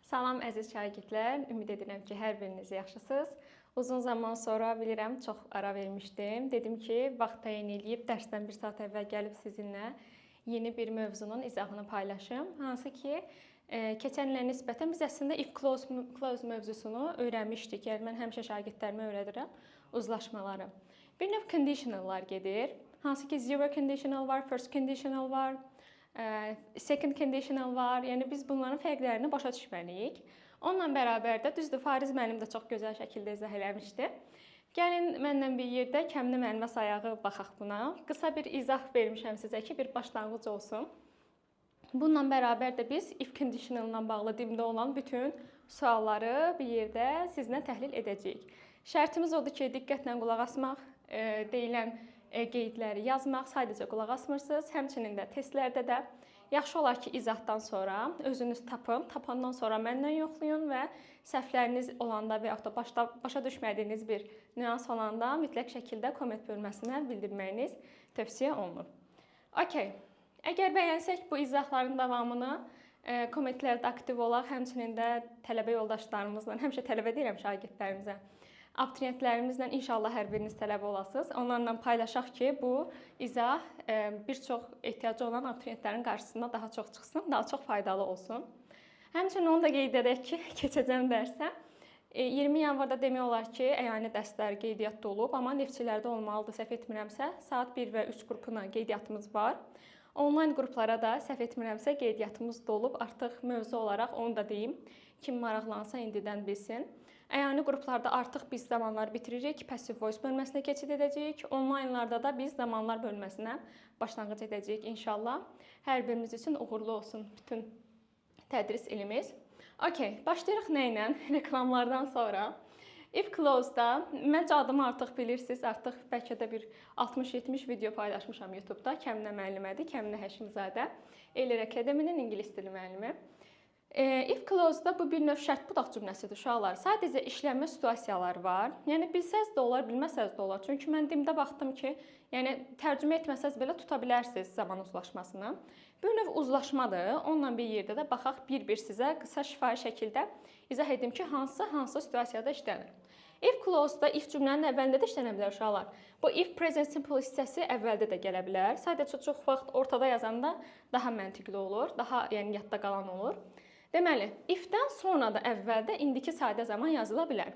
Salam əziz şagirdlər, ümid edirəm ki, hər biriniz yaxşısınız. Uzun zaman sonra bilirəm, çox ara vermişdim. Dedim ki, vaxt təyin edib dərsdən 1 saat əvvəl gəlib sizinlə yeni bir mövzunun izahını paylaşım. Hansı ki, keçən ilə nisbətən biz əslində if clause mövzusunu öyrənmişdik. Yəni mən həmişə şagirdlərimə öyrədirəm uzlaşmaları. Bir növ conditionallar gedir. Hansı ki, zero conditional var, first conditional var. Second conditional var. Yəni biz bunların fərqlərini başa düşməliyik. Onunla bərabər də düzdür, Fariz müəllim də çox gözəl şəkildə izah eləmişdi. Gəlin mənlə bir yerdə kəmli mənvə sayağı baxaq buna. Qısa bir izah vermişəm sizə ki, bir başlanğıc olsun. Bununla bərabər də biz if conditional ilə bağlı dildə olan bütün sualları bir yerdə sizinlə təhlil edəcəyik. Şərtimiz odur ki, diqqətlə qulaq asmaq, deyilən qeydləri yazmaq, sadəcə qulaq asmırsınız. Həmçinin də testlərdə də yaxşı olar ki, izahdan sonra özünüz tapın. Tapandan sonra məndən yoxlayın və səhvləriniz olanda və yaxud da başa düşmədiyiniz bir nüans olanda mütləq şəkildə komment bölməsinə bildirməyiniz tövsiyə olunur. Okay. Əgər bəyənsək bu izahların davamını kommentlərdə aktiv olaq, həmçinin də tələbə yoldaşlarımızla, həmişə tələbə deyirəm şagirdlərimizə, abituriyentlərimizlə inşallah hər biriniz tələbə olasınız. Onlarla paylaşaq ki, bu izah bir çox ehtiyacı olan abituriyentlərin qarşısında daha çox çıxsın, daha çox faydalı olsun. Həmçinin onu da qeyd edək ki, keçəcəm dərsə 20 yanvarda demək olar ki, əyani dərslər qeydiyyatda olub, amma neftçilərdə olmalıdır, səhv etmirəmsə, saat 1 və 3 qrupuna qeydiyyatımız var. Online qruplara da səhv etmirəmsə qeydiyyatımız dolub. Artıq mövzu olaraq onu da deyim. Kim maraqlansa indidən bilsin. Əyani qruplarda artıq biz zamanlar bitiririk, passive voice bölməsinə keçid edəcəyik. Onlinelarda da biz zamanlar bölməsinə başlanğıc edəcəyik inşallah. Hər birimiz üçün uğurlu olsun bütün tədris ilimiz. Okay, başlayırıq nə ilə? Reklamlardan sonra. If clause-da, məncə adımı artıq bilirsiniz, artıq bəlkə də bir 60-70 video paylaşmışam YouTube-da. Kəminə müəllimədir, Kəminə Həşimzadə, Ellər Akademinin ingilis dili müəllimi. If clause-da bu bir növ şərt budaq cümləsidir uşaqlar. Sadəcə işlənmə situasiyaları var. Yəni bilsəz də olar, bilməsəz də olar. Çünki mən dimdə baxdım ki, yəni tərcümə etməsəz belə tuta bilərsiniz zaman uzlaşmasını. Bir növ uzlaşmadır. Onunla bir yerdə də baxaq bir-bir sizə qısa şifahi şəkildə izah edim ki, hansı situasiyada işlənir. If clause-da if cümlənin əvvəlində də işlənə bilər uşaqlar. Bu if present simple hissəsi əvvəldə də gələ bilər. Sadəcə çox vaxt ortada yazanda daha məntiqli olur, daha yəni yadda qalan olur. Deməli, if-dən sonra da əvvəldə indiki sadə zaman yazıla bilər.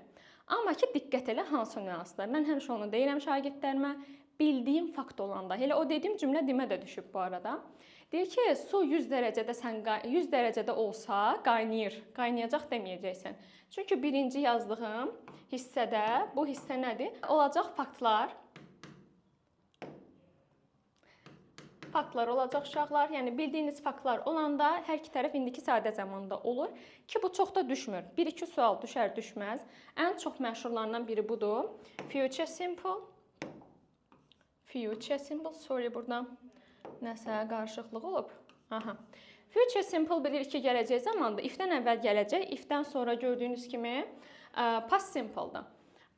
Amma ki, diqqət elə hansı nüansda. Mən həmişə onu deyirəm şagirdlərimə, bildiyim fakt olanda. Elə o dediyim cümlə dimə də düşüb bu arada. Deyir ki, su 100 dərəcədə olsa qaynayır. Qaynayacaq deməyəcəksən. Çünki birinci yazdığım hissədə, bu hissə nədir? Olacaq faktlar. Faktlar olacaq uşaqlar. Yəni bildiyiniz faktlar olanda hər iki tərəf indiki sadə zamanda olur ki, bu çox da düşmür. 1-2 sual düşər, düşməz. Ən çox məşhurlarından biri budur. Future simple. Future simple. Sorry, burada nəsə qarışıqlıq olub. Aha. Future simple bilir ki, gələcək zamanda if-dən əvvəl gələcək, if-dən sonra gördüyünüz kimi past simple-dır.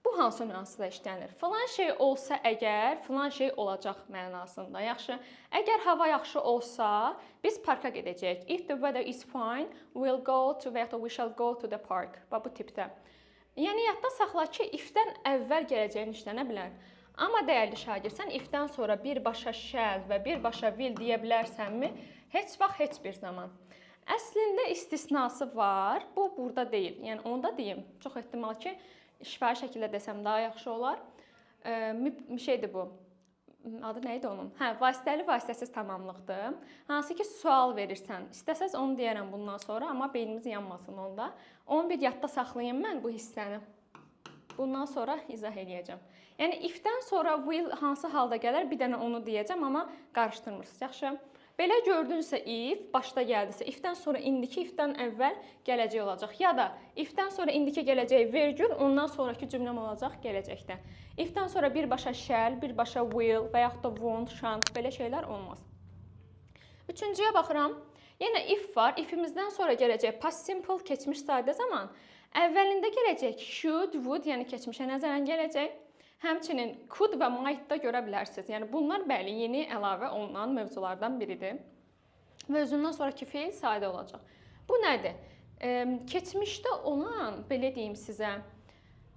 Bu hansı nüansda işlənir? Filan şey olsa əgər, filan şey olacaq mənasında. Yaxşı. Əgər hava yaxşı olsa, biz parka gedəcəyik. If the weather is fine, we'll go to we shall go to the park. Bu tipdə. Yəni yadda saxla ki, if-dən əvvəl gələcəyin işlənə bilər. Amma dəyərli şagird, sən if-dən sonra birbaşa shall və birbaşa will deyə bilərsənmi? Heç vaxt, heç bir zaman. Əslində istisnası var. Bu burada deyil. Yəni onu da deyim. Çox ehtimal ki, şifahi şəkildə desəm daha yaxşı olar. Şeydir bu. Adı nə idi onun? Vasitəli, vasitəsiz tamamlıqdır. Hansı ki, sual verirsən. İstəsəz onu deyərəm bundan sonra, amma beynimiz yanmasın onda. Onu bir yadda saxlayayım mən bu hissəni. Bundan sonra izah edəcəm. Yəni, if-dən sonra will hansı halda gələr, bir dənə onu deyəcəm, amma qarışdırmırsınız. Yaxşı. Belə gördünüzsə if, başda gəldisə, if-dən sonra indiki, if-dən əvvəl gələcək olacaq. Ya da if-dən sonra indiki gələcək vergül, ondan sonraki cümləm olacaq gələcəkdə. If-dən sonra birbaşa shall, birbaşa will və yaxud da won't, shan't, belə şeylər olmaz. Üçüncüyə baxıram. Yenə if var. If-imizdən sonra gələcək past simple, keçmiş sadə zaman. Əvvəlində gələcək should, would, yəni keçmişə nəzərən gələcək. Həmçinin could və might da görə bilərsiniz. Yəni bunlar bəli, yeni əlavə olunan mövzulardan biridir. Və özündən sonraki feil sadə olacaq. Bu nədir? Keçmişdə olan, belə deyim sizə,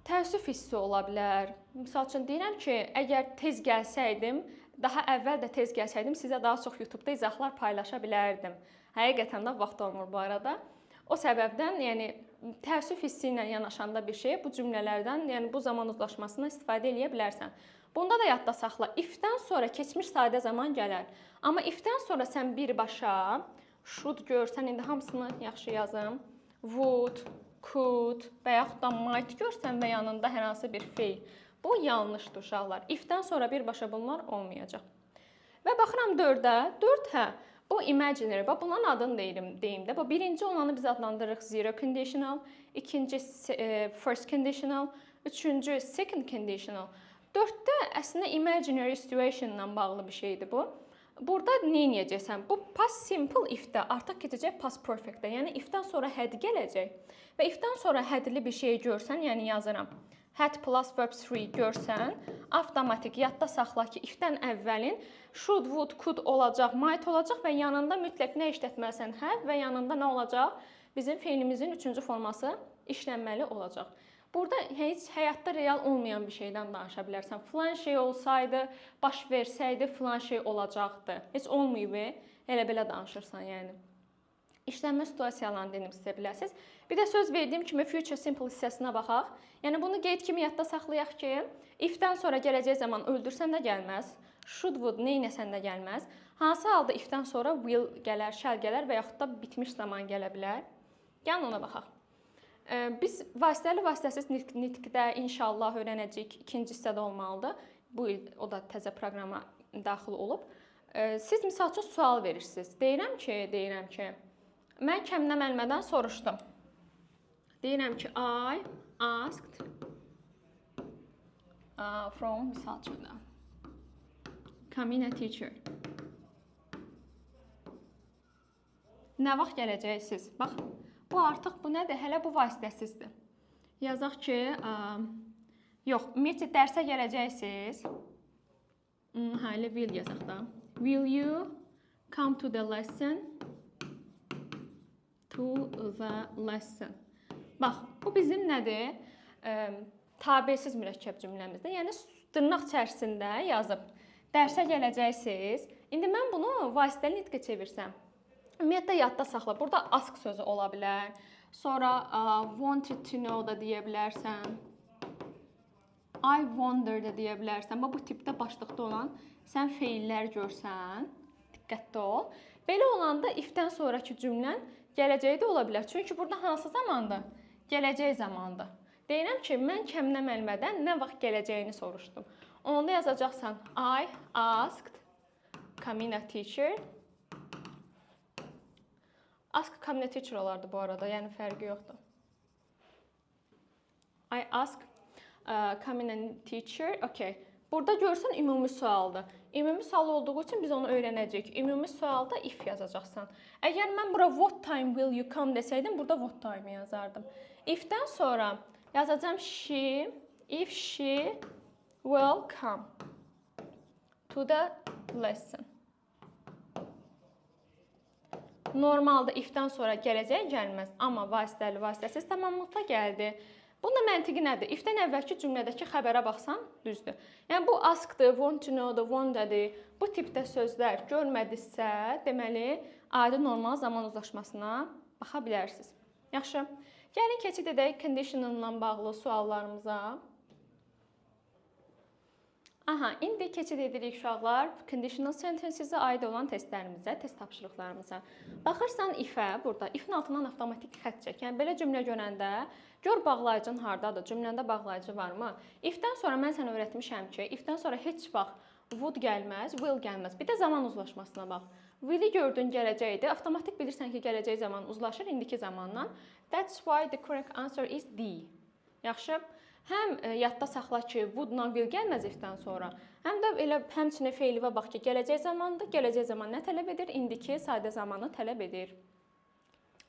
təəssüf hissi ola bilər. Məsəl üçün deyirəm ki, əgər tez gəlsəydim, daha əvvəl də tez gəlsəydim, sizə daha çox YouTube-da izahlar paylaşa bilərdim. Həqiqətən də vaxt olmur bu arada. O səbəbdən, yəni təəssüf hissi ilə yanaşanda bir şey, bu cümlələrdən, yəni bu zaman uzlaşmasından istifadə edə bilərsən. Bunda da yadda saxla. If-dən sonra keçmiş sadə zaman gələr. Amma if-dən sonra sən birbaşa should görsən, indi hamısını yaxşı yazım. Would, could və yaxud da might görsən və yanında hər hansı bir feil. Bu yanlışdır uşaqlar. If-dən sonra birbaşa bunlar olmayacaq. Və baxıram 4-ə. 4 hə. Bu imaginary, bunların adını deyim də. Bu birinci olanı biz adlandırırıq zero conditional, ikinci first conditional, üçüncü second conditional. 4-də əslində imaginary situation ilə bağlı bir şeydir bu. Burada nə edəcəksən? Bu past simple if-də artıq keçəcək past perfect-də. Yəni if-dən sonra had gələcək. Və if-dən sonra hadli bir şey görsən, yəni yazıram. Had plus verb 3 görsən, avtomatik yadda saxla ki, if-dən əvvəlin should, would, could olacaq, might olacaq və yanında mütləq nə işlətməlisən? Had və yanında nə olacaq? Bizim feilimizin üçüncü forması işlənməli olacaq. Burada heç həyatda real olmayan bir şeydən danışa bilərsən. Filan şey olsaydı, baş versəydi, filan şey olacaqdı. Heç olmayıb, elə belə danışırsan, yəni. İşlənmə situasiyalarını dedim sizə bilərsiniz. Bir də söz verdiyim kimi future simple hissəsinə baxaq. Yəni bunu qeyd kimi yadda saxlayaq ki, if-dən sonra gələcək zaman öldürsən də gəlməz, should, would, neynəsən də gəlməz. Hansı halda if-dən sonra will gələr, shall gələr və yaxud da bitmiş zaman gələ bilər. Gəlin ona baxaq. Biz vasitəli vasitəsiz nitqdə inşallah öyrənəcəyik. İkinci hissədə olmalıdır. Bu il o da təzə proqrama daxil olub. Siz misal üçün sual verirsiniz. Deyirəm ki, mən Kəminə müəllimədən soruşdum. Deyirəm ki, I asked from misal üçün Kamina teacher. Nə vaxt gələcəksiniz? Bax, bu artıq bu nədir? Hələ bu vasitəsizdir. Yazaq ki, yox, ümumiyyətlə dərsə gələcəksiniz. Hələ will yazaq da. Will you come to the lesson? To the lesson. Bax, bu bizim nədir? Tabesiz mürəkkəb cümləmizdə. Yəni, dırnaq içərisində yazıb. Dərsə gələcəksiniz. İndi mən bunu vasitəli nitqə çevirsəm. Ümumiyyətlə, yadda saxla. Burada ask sözü ola bilər. Sonra wanted to know da deyə bilərsən. I wonder da deyə bilərsən. Bu tipdə başlıqda olan sən feillər görsən. Diqqətli ol. Belə olanda if-dən sonraki cümlən gələcəkdə ola bilər. Çünki burada hansı zamandır? Gələcək zamandır. Deyirəm ki, mən Kəminə müəllimədən nə vaxt gələcəyini soruşdum. Onda yazacaqsan I asked Kamina teacher. Ask Kamina teacher olardı bu arada, yəni fərqi yoxdur. I asked Kamina teacher. Okay. Burada görsən ümumi sualdır. Ümumi sual olduğu üçün biz onu öyrənəcəyik. Ümumi sualda if yazacaqsan. Əgər mən bura what time will you come desəydim, burada what time yazardım. If-dən sonra yazacağım she, if she will come to the lesson. Normalda if-dən sonra gələcək gəlməz, amma vasitəli vasitəsiz tamamlıqda gəldi. Bunun da məntiqi nədir? If-dən əvvəlki cümlədəki xəbərə baxsan, düzdür. Yəni, bu askdır, want to know-dur, wonder-dir. Bu tipdə sözlər görmədinizsə, deməli, adi normal zaman uzlaşmasına baxa bilərsiniz. Yaxşı. Gəlin, keçid edək conditional-la bağlı suallarımıza. Aha, indi keçid edirik uşaqlar conditional sentences-ə aid olan testlərimizə, test tapşırıqlarımıza. Baxırsan if-ə, burada if-in altından avtomatik xətt çək. Yəni, belə cümlə görəndə, gör bağlayıcın hardadır, cümləndə bağlayıcı varmı? If-dən sonra mən sənə öyrətmişəm ki, if-dən sonra heç vaxt would gəlməz, will gəlməz. Bir də zaman uzlaşmasına bax. Will-i gördün gələcəkdir, avtomatik bilirsən ki, gələcək zaman uzlaşır indiki zamanla. That's why the correct answer is D. Yaxşı. Həm yadda saxla ki, would-la will gəlməz if-dən sonra. Həm də elə həmçinin feilivə bax ki, gələcək zamandır. Gələcək zaman nə tələb edir? İndiki sadə zamanı tələb edir.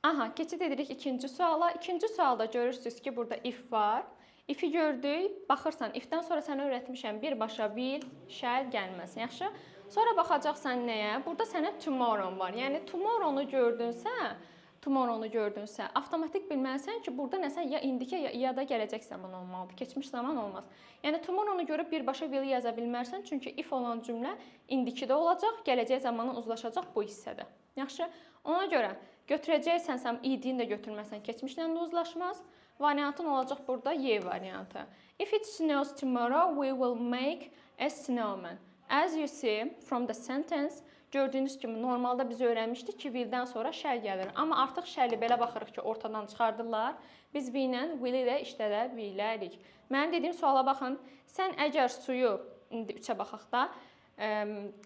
Aha, keçid edirik ikinci suala. İkinci sualda görürsünüz ki, burada if var. If-i gördük. Baxırsan, if-dən sonra sənə öyrətmişəm birbaşa will, shall gəlməz. Yaxşı? Sonra baxacaqsan nəyə? Burada sənə tomorrow var. Yəni, tomorrow-nu gördünsə, tomorrow-nu gördünsə, avtomatik bilməlisən ki, burada nəsə ya indiki ya da gələcək zaman olmalıdır. Keçmiş zaman olmaz. Yəni tomorrow-nu görüb birbaşa will yaza bilmərsən, çünki if olan cümlə indikidə olacaq, gələcək zamanla uzlaşacaq bu hissədə. Yaxşı? Ona görə götürəcəksənsə id-ni də götürməsən, keçmişlə də uzlaşmaz. Variantın olacaq burada Y variantı. If it snows tomorrow, we will make a snowman. As you see from the sentence, gördüyünüz kimi normalda biz öyrənmişdik ki, will'dən sonra shall gəlir. Amma artıq shall'i belə baxırıq ki, ortadan çıxardırlar. Biz we ilə will'i də işlədə bilərik. Mənim dediyim suala baxın. Sən əgər suyu, indi 3-ə baxaq da,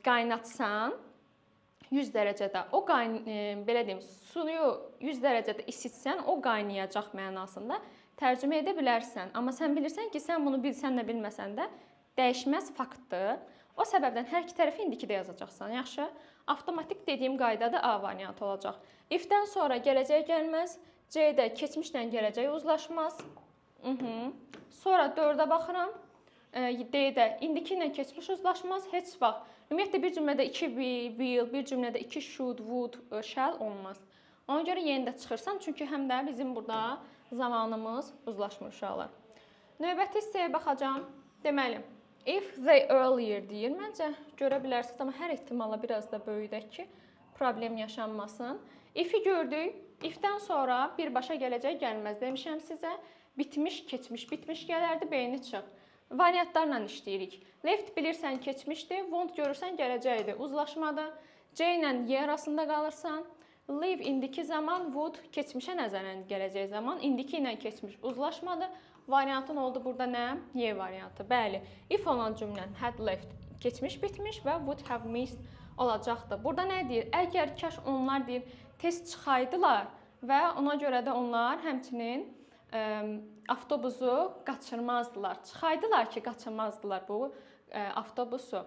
qaynatsan 100 dərəcədə, belə deyim, suyu 100 dərəcədə isitsən, o qaynayacaq mənasında tərcümə edə bilərsən. Amma sən bilirsən ki, sən bunu bilsən də bilməsən də dəyişməz faktdır. O səbəbdən hər iki tərəfi indikidə yazacaqsan. Yaxşı? Avtomatik dediyim qaydada A variantı olacaq. If-dən sonra gələcək gəlməz, C-də keçmişlə gələcək uzlaşmaz. Sonra 4-ə baxıram. D-də indiki ilə keçmiş uzlaşmaz. Heç vaxt. Ümumiyyətlə bir cümlədə 2 will, bir cümlədə 2 should, would, shall olmaz. Ona görə yeni də çıxırsan. Çünki həm də bizim burada zamanımız uzlaşmır uşaqlar. Növbəti hissəyə baxacağam. Deməli, if they earlier deyir. Məncə görə bilərsiniz, amma hər ehtimalla biraz da böyüdək ki, problem yaşanmasın. If-i gördük. If-dən sonra birbaşa gələcək gəlməz demişəm sizə. Bitmiş, keçmiş, bitmiş gələrdi, beyni çıx. Variantlarla işləyirik. Left bilirsən keçmişdir, want görürsən gələcəkdir, uzlaşmadır. C ilə Y arasında qalırsan. Live indiki zaman, would keçmişə nəzərən gələcək zaman, indiki ilə keçmiş uzlaşmadır. Variantın oldu burada nə? Y variantı. Bəli, if olan cümlən had left keçmiş bitmiş və would have missed olacaqdır. Burada nə deyir? Əgər kaş onlar deyir, tez çıxaydılar və ona görə də onlar həmçinin avtobusu qaçırmazdılar. Çıxaydılar ki, qaçırmazdılar bu avtobusu.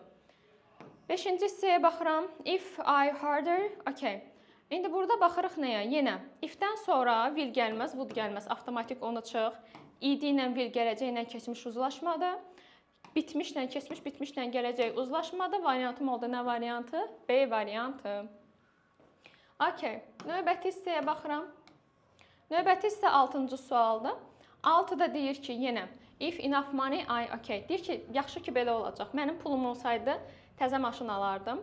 5-ci hissəyə baxıram. If I harder, okay. İndi burada baxırıq nəyə? Yenə if-dən sonra will gəlməz, would gəlməz. Avtomatik onu çıx. İD ilə will gələcək ilə keçmiş uzlaşmadı. Bitmişlə keçmiş, bitmişlə gələcək uzlaşmadı. Variantım oldu nə variantı? B variantı. Okay. Növbəti hissəyə baxıram. Növbəti hissə 6-cı sualdır. 6-da deyir ki, yenə if enough money, I okay. Deyir ki, yaxşı ki belə olacaq. Mənim pulum olsaydı təzə maşın alardım.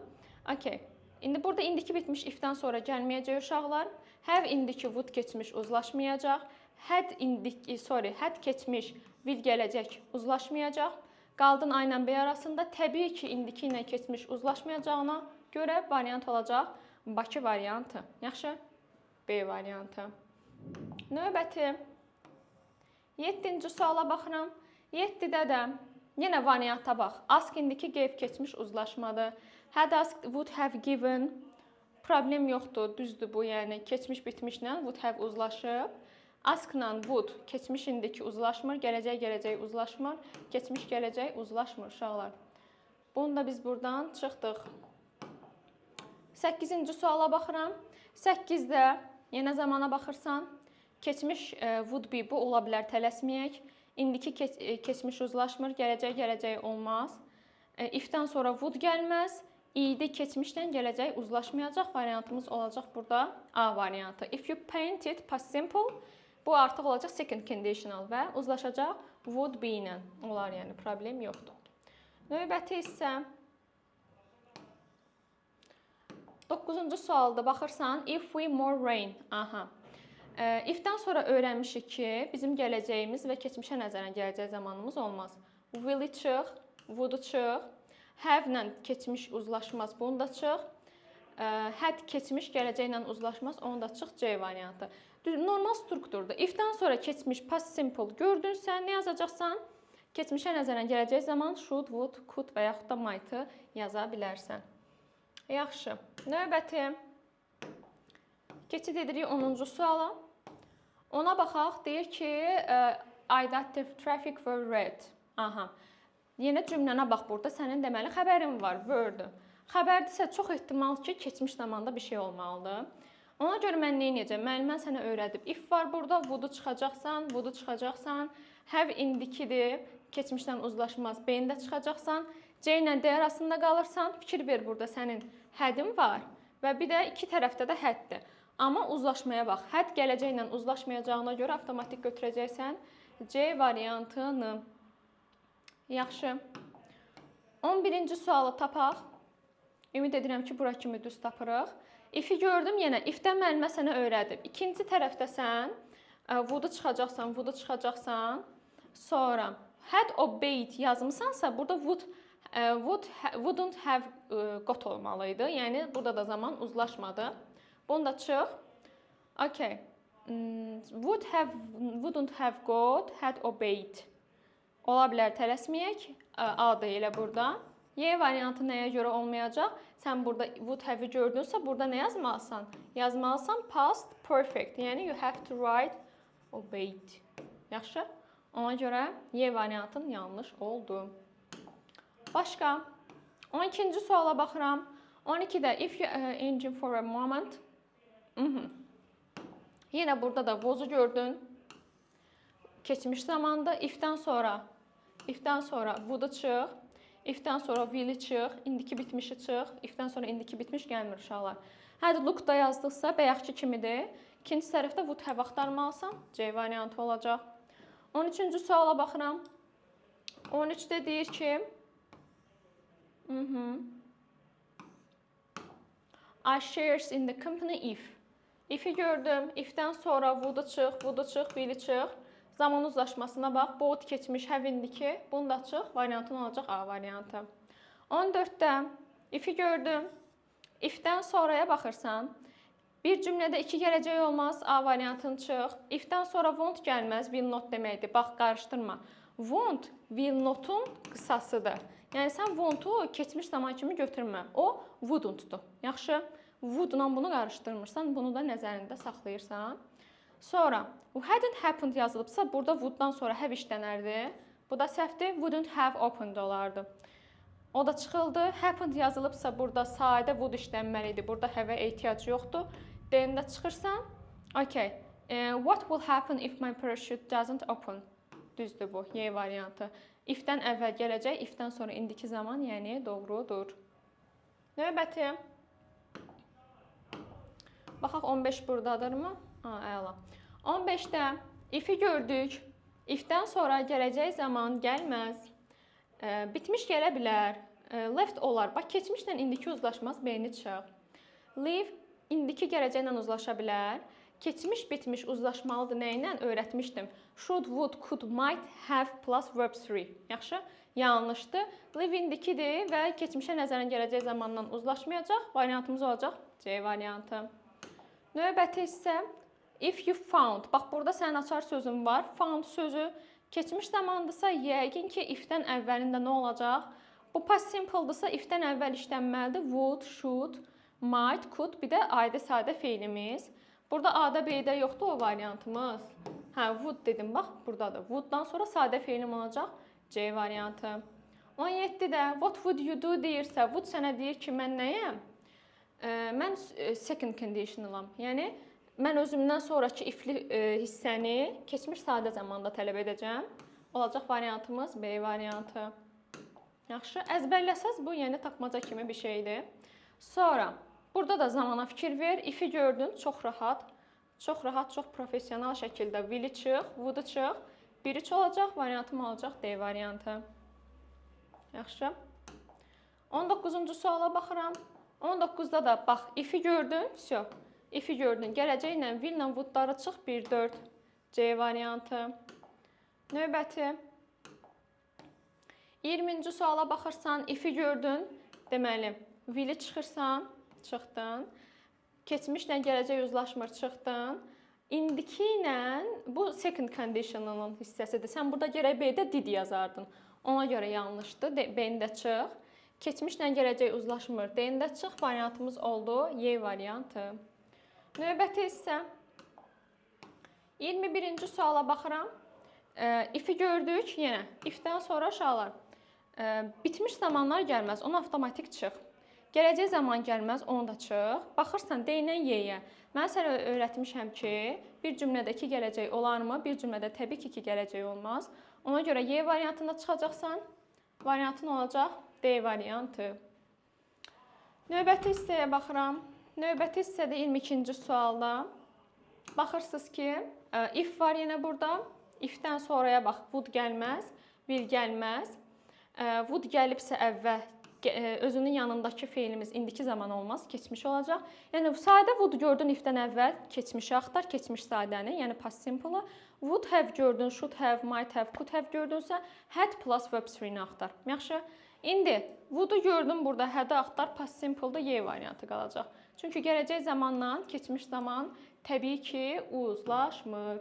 Okay. İndi burada indiki bitmiş if-dən sonra gəlməyəcək uşaqlar. Have indiki would keçmiş uzlaşmayacaq. Had keçmiş will gələcək uzlaşmayacaq. Qaldın A ilə B arasında. Təbii ki, indiki ilə keçmiş uzlaşmayacağına görə variant olacaq Bakı variantı. Yaxşı? B variantı. Növbəti 7-ci suala baxıram. 7-də də yenə varianta bax. Ask indiki gave keçmiş uzlaşmadır. Had asked, would have given. Problem yoxdur, düzdür bu. Yəni keçmiş bitmişlə would have uzlaşıb. Ask-la would keçmiş indiki uzlaşmır, gələcək uzlaşmır, keçmiş gələcək uzlaşmır uşaqlar. Bunu da biz buradan çıxdıq. 8-ci suala baxıram. 8-də yenə zamana baxırsan, keçmiş would be bu ola bilər, tələsməyək. İndiki keçmiş uzlaşmır, gələcək olmaz. If-dən sonra would gəlməz. İdi keçmişlə gələcək uzlaşmayacaq. Variantımız olacaq burada A variantı. If you painted past simple, bu artıq olacaq second conditional və uzlaşacaq would be ilə. Olar, yəni problem yoxdur. Növbəti isə 9-cu sualda baxırsan, if we more rain. Aha. If-dən sonra öyrənmişik ki, bizim gələcəyimiz və keçmişə nəzərən gələcək zamanımız olmaz. Will-i çıx, would-u çıx. Have-lə keçmiş uzlaşmaz, bunu da çıx. Had keçmiş gələcəklə uzlaşmaz, onu da çıx. C variantı. Normal strukturdur. If-dən sonra keçmiş past simple gördünsə, nə yazacaqsan? Keçmişə nəzərən gələcək zaman should, would, could və yaxud da might-ı yaza bilərsən. Yaxşı. Növbəti. Keçid edirik 10-cu suala. Ona baxaq. Deyir ki, I traffic were red. Aha. Yenə cümlənə bax burada. Sənin deməli xəbərin var. Were-dür. Xəbərdirsə çox ehtimal ki, keçmiş zamanda bir şey olmalıdır. Ona görə mən nə edəcəm? Müəllimən sənə öyrədib. If var burada, would-u çıxacaqsan. Have indikidir. Keçmişdən uzlaşmaz. B-ndə çıxacaqsan. C ilə D arasında qalırsan. Fikir ver burada sənin had-in var və bir də iki tərəfdə də had-dir. Amma uzlaşmaya bax. Had gələcəklə uzlaşmayacağına görə avtomatik götürəcəksən C variantını. Yaxşı. 11-ci sualı tapaq. Ümid edirəm ki, bura kimi düz tapırıq. If-i gördüm, yenə if-dən müəllimə sənə öyrədib. İkinci tərəfdə sən would-u çıxacaqsan. Sonra had obeyed yazmısansa, burada wouldn't have got olmalıydı. Yəni, burada da zaman uzlaşmadı. Bunu da çıx. Okay. Wouldn't have got, had obeyed. Ola bilər, tələsməyək. A da elə burada. Y variantı nəyə görə olmayacaq? Sən burada would have-i gördünsə, burada nə yazmalısan? Yazmalısan past perfect. Yəni, you have to write obeyed. Yaxşı? Ona görə Y variantın yanlış oldu. Başqa. 12-ci suala baxıram. 12-də if you engine for a moment. Yenə burada da was-u gördün. Keçmiş zamanda if-dən sonra would-u çıx. If-dən sonra will-i çıx. İndiki bitmişi çıx. If-dən sonra indiki bitmiş gəlmir uşaqlar. Had look-da yazdıqsa bayaqki kimidir. İkinci tərəfdə would have axtarmalısan. C variantı olacaq. 13-cü suala baxıram. 13-də deyir ki I shares in the company if. If-i gördüm. If-dən sonra would-u çıx, will-i çıx. Zaman uzlaşmasına bax. Both keçmiş have indiki. Bunu da çıx. Variantın olacaq A variantı. 14-də if-i gördüm. If-dən sonraya baxırsan. Bir cümlədə 2 gələcək olmaz. A variantını çıx. If-dən sonra won't gəlməz. Will not deməkdir. Bax, qarışdırma. Won't, will not'un qısasıdır. Yəni, sən won't-u keçmiş zaman kimi götürmə. O, wouldn't-dur. Yaxşı? Would-la bunu qarışdırmırsan. Bunu da nəzərində saxlayırsan. Sonra, hadn't happened yazılıbsa, burada would-dan sonra have işlənərdi. Bu da səhvdir. Wouldn't have opened olardı. O da çıxıldı. Happened yazılıbsa, burada sadə would işlənməliydi. Burada have-ə ehtiyac yoxdur. D-də çıxırsan. Okay. What will happen if my parachute doesn't open? Düzdür bu. Y variantı. If-dən əvvəl gələcək, if-dən sonra indiki zaman, yəni doğrudur. Növbəti. Baxaq, 15 buradadırmı? Əla. 15-də if-i gördük. If-dən sonra gələcək zaman gəlməz. Bitmiş gələ bilər. Left olar. Bax, keçmişlə indiki uzlaşmaz. B-ni çıx. Leave indiki gələcəklə uzlaşa bilər. Keçmiş, bitmiş uzlaşmalıdır. Nə ilə? Öyrətmişdim. Should, would, could, might, have plus verb 3. Yaxşı? Yanlışdır. Live indikidir və keçmişə nəzərən gələcək zamandan uzlaşmayacaq. Variantımız olacaq C variantı. Növbəti isə if you found. Bax, burada sənin açar sözün var. Found sözü keçmiş zamandırsa, yəqin ki, if-dən əvvəlində nə olacaq? Bu past simple-dırsa, if-dən əvvəl işlənməlidir. Would, should, might, could, bir də adi sadə feilimiz. Burada A-da, B-də yoxdur o variantımız. Would dedim, bax, buradadır. Would-dan sonra sadə feilim olacaq. C variantı. 17-də what would you do deyirsə, would sənə deyir ki, mən nəyəm? Mən second conditionalam. Yəni, mən özümdən sonraki ifli hissəni keçmiş sadə zamanda tələb edəcəm. Olacaq variantımız B variantı. Yaxşı, əzbərləsəz bu, yəni tapmaca kimi bir şeydir. Sonra, burada da zamana fikir ver. If-i gördün, çox rahat, çox professional şəkildə will-i çıx, would-u çıx. 1-3 olacaq, variantım olacaq D variantı. Yaxşı. 19-cu suala baxıram. 19-da da bax, if-i gördün, if-i gördün, gələcəklə, will-lə, would-ları çıx, 1-4, C variantı. Növbəti. 20-ci suala baxırsan, if-i gördün, deməli, will-i çıxırsan, çıxdın. Keçmişlə gələcək uzlaşmır, çıxdın. İndiki ilə, bu second conditionalın hissəsidir. Sən burada gərək B-də did yazardın. Ona görə yanlışdır, B-ni də çıx. Keçmişlə gələcək uzlaşmır, D-ni də çıx. Variantımız oldu, Y variantı. Növbəti isə 21-ci suala baxıram. If-i gördük, yenə, if-dən sonra uşaqlar. Bitmiş zamanlar gəlməz, onu avtomatik çıx. Gələcək zaman gəlməz, onu da çıx. Baxırsan, D ilə Y-yə. Mən sənə öyrətmişəm ki, bir cümlədə 2 gələcək olarmı? Bir cümlədə təbii ki, 2 gələcək olmaz. Ona görə Y variantında çıxacaqsan, variantın olacaq D variantı. Növbəti hissəyə baxıram. Növbəti hissədə 22-ci sualda baxırsınız ki, if var yenə burada. If-dən sonraya bax, would gəlməz, will gəlməz. Would gəlibsə əvvəl özünün yanındakı feilimiz indiki zaman olmaz, keçmiş olacaq. Yəni sadə would gördün if-dən əvvəl, keçmişi axtar, keçmiş sadəni, yəni past simple-ı. Would have gördün, should have, might have, could have gördünsə, had plus verb 3-ni axtar. Yaxşı. İndi would-u gördün burada, had-i axtar, past simple-da Y variantı qalacaq. Çünki gələcək zamanla keçmiş zaman təbii ki uzlaşmır.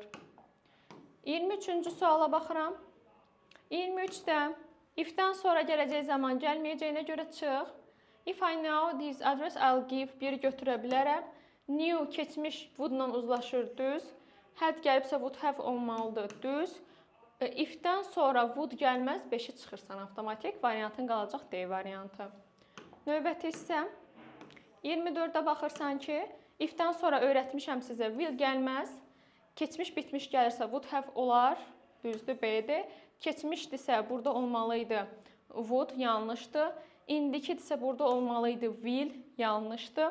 23-cü suala baxıram. 23-də if-dən sonra gələcək zaman gəlməyəcəyinə görə çıx. If I know this address, I'll give, biri götürə bilərəm. New keçmiş would-la uzlaşır, düz. Had gəlibsə would have olmalıdır, düz. If-dən sonra would gəlməz, 5-i çıxırsan avtomatik. Variantın qalacaq D variantı. Növbəti isə 24-də baxırsan ki, if-dən sonra öyrətmişəm sizə will gəlməz. Keçmiş bitmiş gəlirsə would have olar, düzdür, B-dir. Keçmişdirsə burada olmalıydı would, yanlışdır. İndikidirsə burada olmalıydı will, yanlışdır.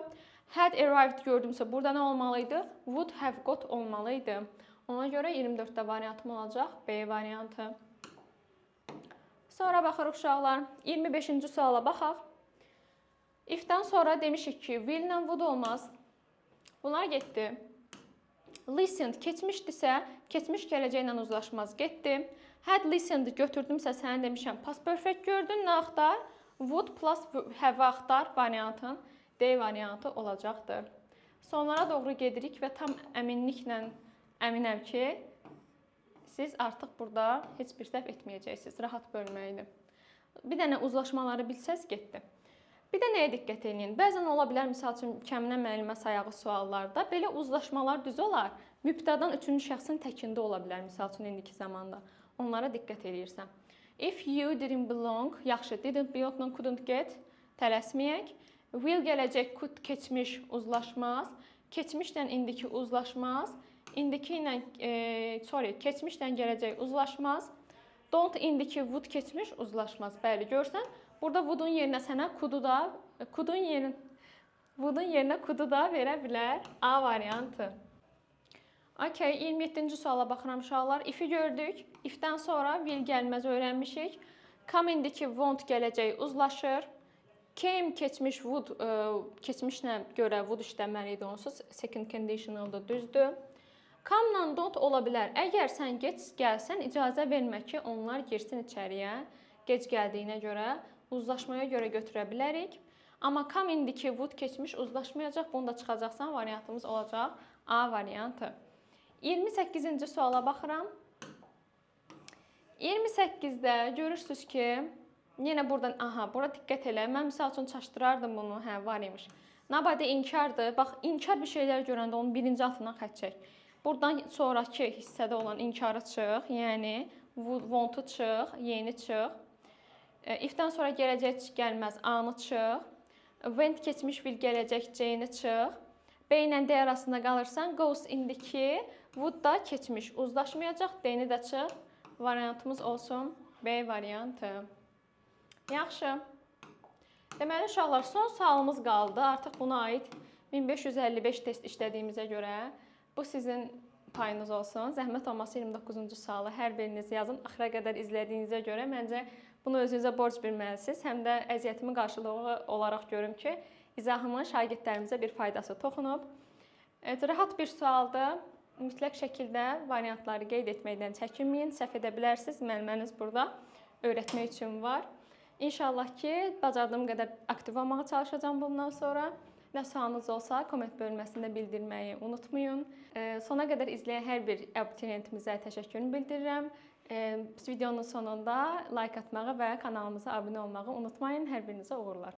Had arrived gördümsə burada nə olmalıydı? Would have got olmalıydı. Ona görə 24-də variantım olacaq B variantı. Sonra baxırıq uşaqlar. 25-ci suala baxaq. If-dən sonra demişik ki, will-lə would olmaz. Bunlar getdi. Listened keçmişdirsə, keçmiş gələcəklə uzlaşmaz, getdi. Had listened götürdümsə, sənə demişəm, past perfect gördün, nə axtar? Would plus have axtar variantın D variantı olacaqdır. Sonlara doğru gedirik və tam əminliklə əminəm ki, siz artıq burada heç bir səhv etməyəcəksiniz. Rahat bölməkdir. Bir dənə uzlaşmaları bilsəz, getdi. Bir də nəyə diqqət edin? Bəzən ola bilər, misal üçün, kəminə müəllimə sayağı suallarda belə uzlaşmalar düz olar. Mübtədan üçüncü şəxsin təkində ola bilər, misal üçün, indiki zamanda. Onlara diqqət edirsən. If you didn't belong, yaxşı, didn't belong, couldn't get, tələsməyək. Will gələcək, could keçmiş uzlaşmaz. Keçmişdən indiki uzlaşmaz. İndiki ilə, keçmişdən gələcək uzlaşmaz. Don't indiki would keçmiş uzlaşmaz. Bəli, görsən, burada would-un yerinə sənə could'u da verə bilər. A variantı. Okay, 27-ci suala baxıram uşaqlar. If-i gördük. If-dən sonra will gəlməz öyrənmişik. Come indiki won't gələcək uzlaşır. Came keçmiş would, keçmişlə görə would işləməliydi onsuz. Second conditional'da düzdür. Come-la don't ola bilər. Əgər sən gec gəlsən, icazə vermə ki, onlar girsin içəriyə. Gec gəldiyinə görə, uzlaşmaya görə götürə bilərik. Amma come indiki would keçmiş uzlaşmayacaq. Bunu da çıxacaqsan, variantımız olacaq A variantı. 28-ci suala baxıram. 28-də görürsünüz ki, yenə buradan, bura diqqət elə. Mən misal üçün çaşdırardım bunu, var imiş. Nabadi inkardır. Bax, inkar bir şeylər görəndə onun birinci altından xətt çək. Buradan sonraki hissədə olan inkarı çıx, yəni want-u çıx, yeni çıx. If-dən sonra gələcək gəlməz, A-nı çıx. Went keçmiş will gələcək, C-ni çıx. B ilə D arasında qalırsan, goes indiki, would da keçmiş uzlaşmayacaq, D-ni də çıx. Variantımız olsun B variantı. Yaxşı. Deməli, uşaqlar, son sualımız qaldı. Artıq buna aid 1555 test işlədiyimizə görə bu sizin payınız olsun. Zəhmət olmasa 29-cu sualı hər biriniz yazın. Axıra qədər izlədiyinizə görə məncə bunu özünüzə borc bilməlisiniz. Həm də əziyyətimi qarşılığı olaraq görüm ki, izahımın şagirdlərimizə bir faydası toxunub. Rahat bir sualdır. Mütləq şəkildə variantları qeyd etməkdən çəkinməyin. Səhv edə bilərsiniz. Müəlliməniz burada öyrətmək üçün var. İnşallah ki, bacardığım qədər aktiv olmağa çalışacağım bundan sonra. Nə sualınız olsa, komment bölməsində bildirməyi unutmayın. Sona qədər izləyən hər bir abituriyentimizə təşəkkürümü bildirirəm. Videonun sonunda like atmağı və kanalımıza abunə olmağı unutmayın. Hər birinizə uğurlar.